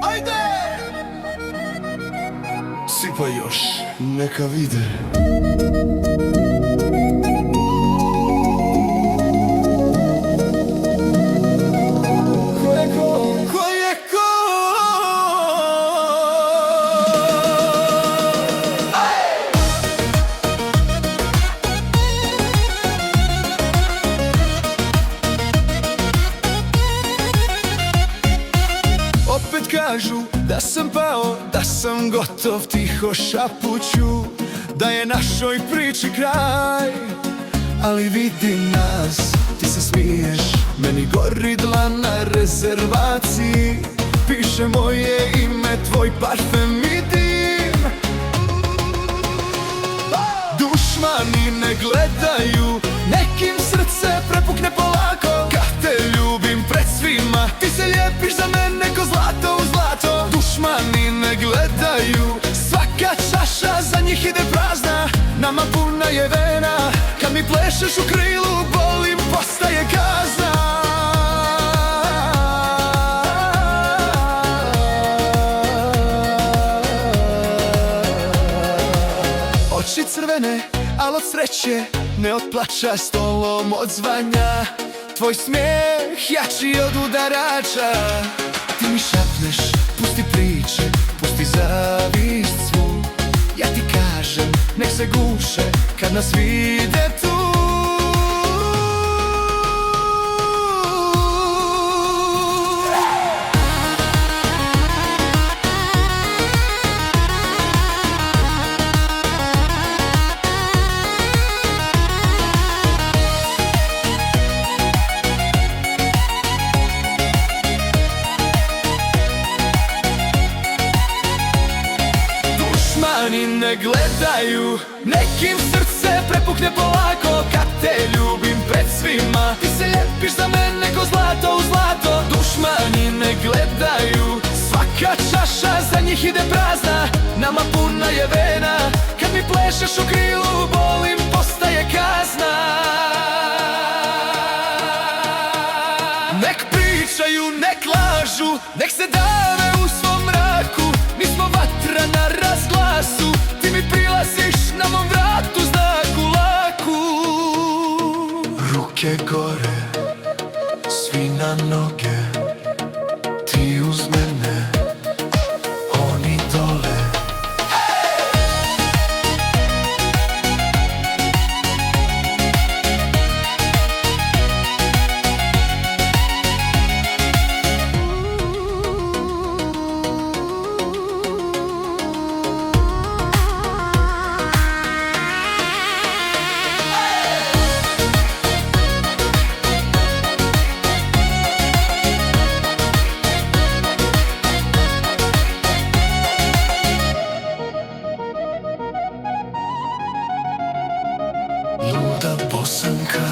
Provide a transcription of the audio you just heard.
Ajde! Sipa još, neka vide. Opet kažu da sam pao, da sam gotov, tiho šapuću da je našoj priči kraj. Ali vidi nas, ti se smiješ, meni gori dlan na rezervaciji. Piše moje ime, tvoj parfem i dim. Dušmani ne gledaju, nekim srce prepukne polako. Kad te ljubim pred svima, ti se lijepiš za mene ko zlato u zlato. Dušmani ne gledaju, svaka čaša za njih ide prazna. Nama puna je vena, kad mi plešeš u krilu, bolim, postaje kazna. Oči crvene, al od sreće, ne od plača, stolom odzvanja. Tvoj smijeh jači od udarača. Ti mi šapneš, pusti priče, pusti zavist svu. Ja ti kažem, nek se guše, kad nas vide tu. Dušmani ne gledaju, nekim srce prepukne polako. Kad te ljubim pred svima, ti se lijepiš za mene ko zlato u zlato. Dušmani ne gledaju, svaka čaša za njih ide prazna. Nama puna je vena, kad mi plešeš u krilu, bolim, postaje kazna. Nek pričaju, nek lažu, nek se dave u svom mraku. Mi smo vatra na razglasu, ti mi prilaziš na mom vratu, znaku laku. Ruke gore, svi na noge, ti uz mene, oni dole. Luda bosanka,